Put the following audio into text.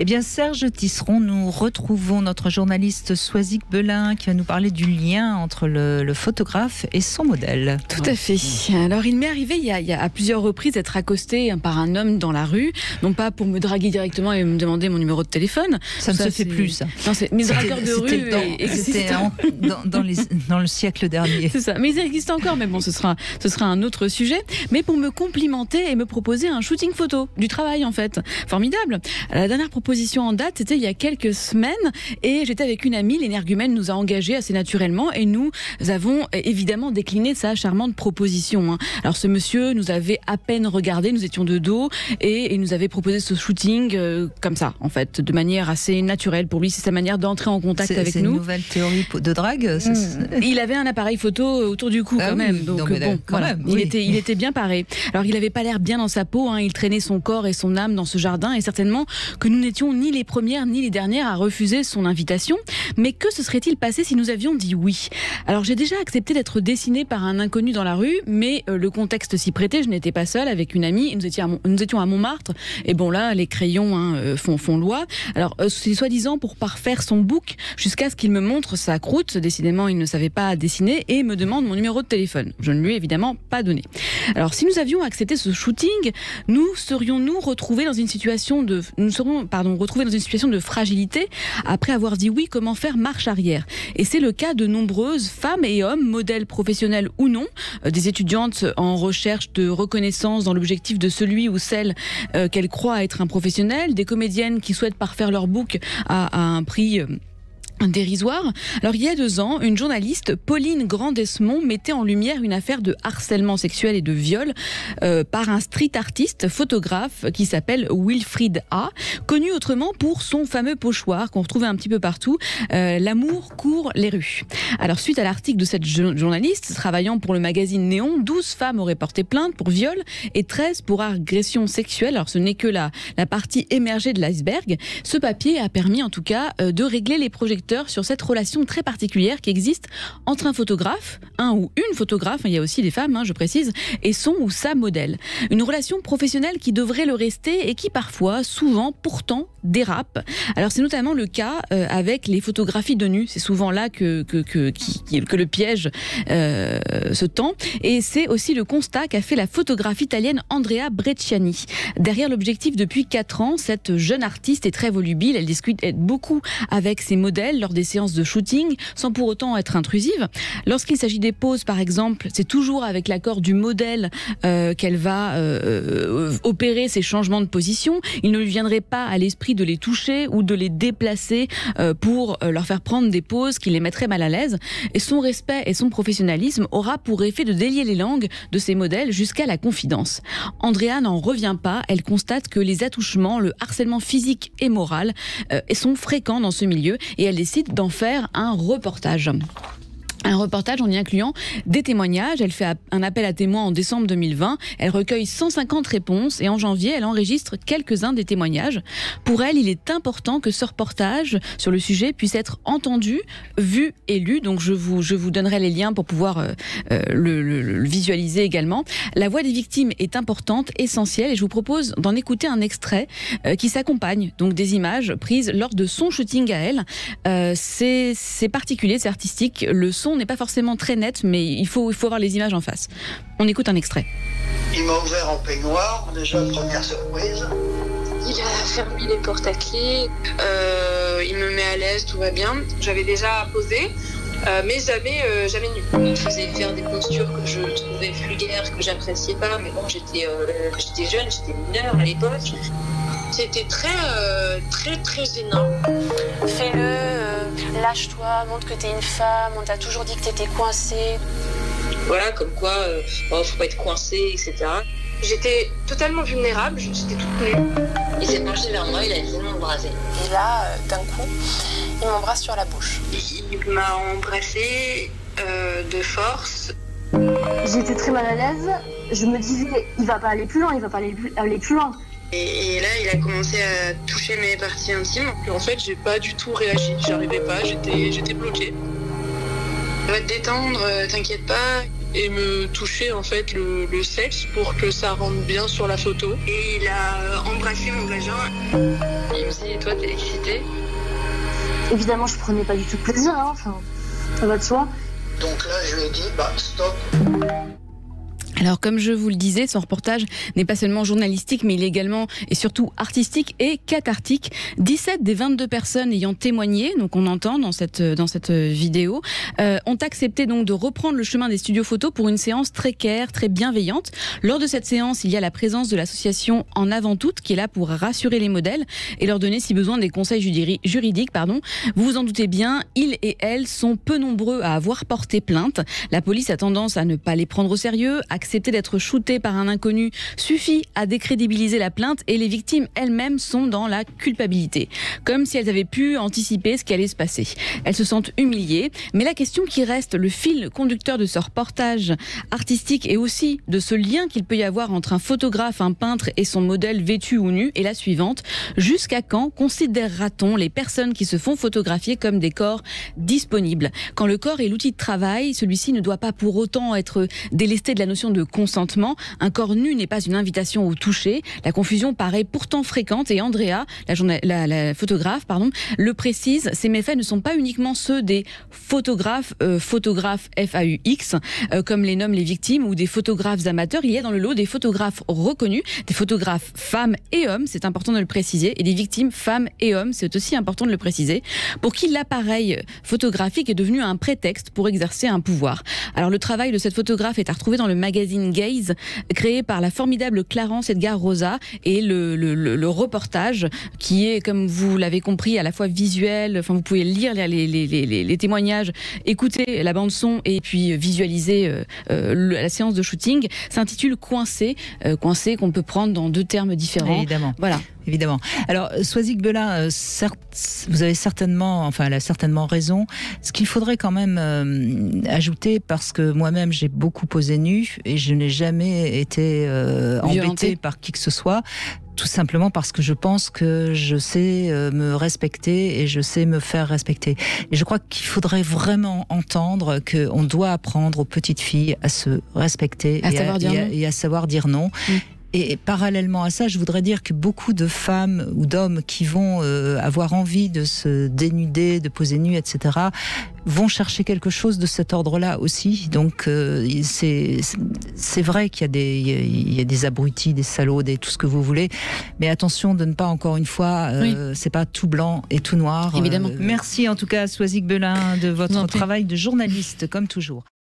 Eh bien, Serge Tisseron, nous retrouvons notre journaliste Soisic Belin qui va nous parler du lien entre le photographe et son modèle. Tout à fait. Alors, il m'est arrivé il y a à plusieurs reprises d'être accosté par un homme dans la rue, non pas pour me draguer directement et me demander mon numéro de téléphone. Ça ne se fait plus, ça. Non, c'est mes dragueurs de rue. C'était dans le siècle dernier. C'est ça. Mais il existe encore, mais bon, ce sera un autre sujet. Mais pour me complimenter et me proposer un shooting photo du travail, en fait. Formidable. La dernière proposition en date, c'était il y a quelques semaines et j'étais avec une amie, l'énergumène nous a engagés assez naturellement et nous avons évidemment décliné sa charmante proposition. Alors ce monsieur nous avait à peine regardé, nous étions de dos et il nous avait proposé ce shooting comme ça, en fait, de manière assez naturelle. Pour lui, c'est sa manière d'entrer en contact avec nous. C'est une nouvelle théorie de drague. Il avait un appareil photo autour du cou quand même, donc bon, voilà, il était bien paré. Alors il avait pas l'air bien dans sa peau, il traînait son corps et son âme dans ce jardin et certainement que nous n'étions ni les premières ni les dernières à refuser son invitation. Mais que se serait-il passé si nous avions dit oui? Alors j'ai déjà accepté d'être dessinée par un inconnu dans la rue, mais le contexte s'y prêtait. Je n'étais pas seule avec une amie. Nous étions à Montmartre. Et bon là, les crayons font loi. Alors c'est soi-disant pour parfaire son book jusqu'à ce qu'il me montre sa croûte. Décidément, il ne savait pas dessiner et me demande mon numéro de téléphone. Je ne lui ai évidemment pas donné. Alors si nous avions accepté ce shooting, nous serions retrouvés dans une situation de fragilité après avoir dit oui. Comment faire marche arrière? Et c'est le cas de nombreuses femmes et hommes, modèles professionnels ou non, des étudiantes en recherche de reconnaissance dans l'objectif de celui ou celle qu'elles croient être un professionnel, des comédiennes qui souhaitent parfaire leur book à un prix dérisoire. Alors il y a 2 ans, une journaliste, Pauline Grandesmond, mettait en lumière une affaire de harcèlement sexuel et de viol par un street artiste photographe qui s'appelle Wilfried A, connu autrement pour son fameux pochoir qu'on retrouvait un petit peu partout, l'amour court les rues. Alors suite à l'article de cette journaliste travaillant pour le magazine Néon, 12 femmes auraient porté plainte pour viol et 13 pour agression sexuelle. Alors ce n'est que la partie émergée de l'iceberg. Ce papier a permis en tout cas de régler les projecteurs sur cette relation très particulière qui existe entre un photographe, un ou une photographe, il y a aussi des femmes, je précise, et son ou sa modèle. Une relation professionnelle qui devrait le rester et qui parfois, souvent, pourtant, dérape. Alors c'est notamment le cas avec les photographies de nu. C'est souvent là que le piège se tend. Et c'est aussi le constat qu'a fait la photographe italienne Andrea Brecciani. Derrière l'objectif depuis 4 ans, cette jeune artiste est très volubile. Elle discute beaucoup avec ses modèles lors des séances de shooting, sans pour autant être intrusive. Lorsqu'il s'agit des poses, par exemple, c'est toujours avec l'accord du modèle qu'elle va opérer ces changements de position. Il ne lui viendrait pas à l'esprit de les toucher ou de les déplacer pour leur faire prendre des poses qui les mettraient mal à l'aise. Et son respect et son professionnalisme aura pour effet de délier les langues de ces modèles jusqu'à la confidence. Andrea n'en revient pas. Elle constate que les attouchements, le harcèlement physique et moral sont fréquents dans ce milieu et elle décide d'en faire un reportage. Un reportage en y incluant des témoignages. Elle fait un appel à témoins en décembre 2020. Elle recueille 150 réponses et en janvier, elle enregistre quelques-uns des témoignages. Pour elle, il est important que ce reportage sur le sujet puisse être entendu, vu et lu. Donc je vous donnerai les liens pour pouvoir le visualiser également. La voix des victimes est importante, essentielle et je vous propose d'en écouter un extrait qui s'accompagne donc des images prises lors de son shooting à elle. C'est particulier, c'est artistique. Le son n'est pas forcément très net, mais il faut avoir les images en face. On écoute un extrait. Il m'a ouvert en peignoir, déjà première surprise. Il a fermé les portes à clé, il me met à l'aise, tout va bien. J'avais déjà posé, mais jamais nu. Il faisait faire des postures que je trouvais vulgaires, que j'appréciais pas, mais bon, j'étais jeune, j'étais mineure à l'époque. C'était très gênant. Fais-le, lâche-toi, montre que t'es une femme, on t'a toujours dit que t'étais coincée. Voilà, comme quoi, faut pas être coincée, etc. J'étais totalement vulnérable, j'étais toute nue. Il s'est penché vers moi, il a essayé de m'embrasser. Et là, d'un coup, il m'embrasse sur la bouche. Il m'a embrassée de force. J'étais très mal à l'aise. Je me disais, il va pas aller plus loin, il va pas aller plus loin. Et là, il a commencé à toucher mes parties intimes. En fait, j'ai pas du tout réagi. J'arrivais pas, j'étais bloquée. On va te détendre, t'inquiète pas. Et me toucher en fait le sexe pour que ça rentre bien sur la photo. Et il a embrassé mon vagin. Il me dit, et toi, t'es excitée? Évidemment, je prenais pas du tout plaisir, hein. Enfin, ça va de soi. Donc là, je lui ai dit, stop. Alors comme je vous le disais, son reportage n'est pas seulement journalistique, mais il est également et surtout artistique et cathartique. 17 des 22 personnes ayant témoigné, donc on entend dans cette vidéo, ont accepté donc de reprendre le chemin des studios photos pour une séance très care, très bienveillante. Lors de cette séance, il y a la présence de l'association En Avant Toutes qui est là pour rassurer les modèles et leur donner si besoin des conseils juridiques. Vous vous en doutez bien, ils et elles sont peu nombreux à avoir porté plainte. La police a tendance à ne pas les prendre au sérieux. Accepter d'être shooté par un inconnu suffit à décrédibiliser la plainte et les victimes elles-mêmes sont dans la culpabilité. Comme si elles avaient pu anticiper ce qui allait se passer. Elles se sentent humiliées, mais la question qui reste, le fil conducteur de ce reportage artistique et aussi de ce lien qu'il peut y avoir entre un photographe, un peintre et son modèle vêtu ou nu est la suivante. Jusqu'à quand considérera-t-on les personnes qui se font photographier comme des corps disponibles? Quand le corps est l'outil de travail, celui-ci ne doit pas pour autant être délesté de la notion de consentement. Un corps nu n'est pas une invitation au toucher. La confusion paraît pourtant fréquente et Andrea, la photographe, le précise. Ces méfaits ne sont pas uniquement ceux des photographes FAUX, comme les nomment les victimes, ou des photographes amateurs. Il y a dans le lot des photographes reconnus, des photographes femmes et hommes, c'est important de le préciser, et des victimes femmes et hommes, c'est aussi important de le préciser, pour qui l'appareil photographique est devenu un prétexte pour exercer un pouvoir. Alors le travail de cette photographe est à retrouver dans le magazine Gaze, créé par la formidable Clarence Edgar Rosa, et le reportage qui est, comme vous l'avez compris, à la fois visuel, enfin vous pouvez lire les témoignages, écouter la bande son et puis visualiser la séance de shooting, s'intitule Coincé, coincé qu'on peut prendre dans deux termes différents. Évidemment. Voilà. Évidemment. Alors, Soisic Belin, certes, vous avez certainement, enfin, elle a certainement raison. Ce qu'il faudrait quand même ajouter, parce que moi-même, j'ai beaucoup posé nu et je n'ai jamais été embêtée par qui que ce soit. Tout simplement parce que je pense que je sais me respecter et je sais me faire respecter. Et je crois qu'il faudrait vraiment entendre qu'on doit apprendre aux petites filles à se respecter et à savoir dire non. Et parallèlement à ça, je voudrais dire que beaucoup de femmes ou d'hommes qui vont avoir envie de se dénuder, de poser nu, etc., vont chercher quelque chose de cet ordre-là aussi. Donc c'est vrai qu'il y a des abrutis, des salauds, tout ce que vous voulez, mais attention de ne pas, encore une fois, c'est pas tout blanc et tout noir. Évidemment. Merci en tout cas, Soisic Belin, de votre travail de journaliste, comme toujours.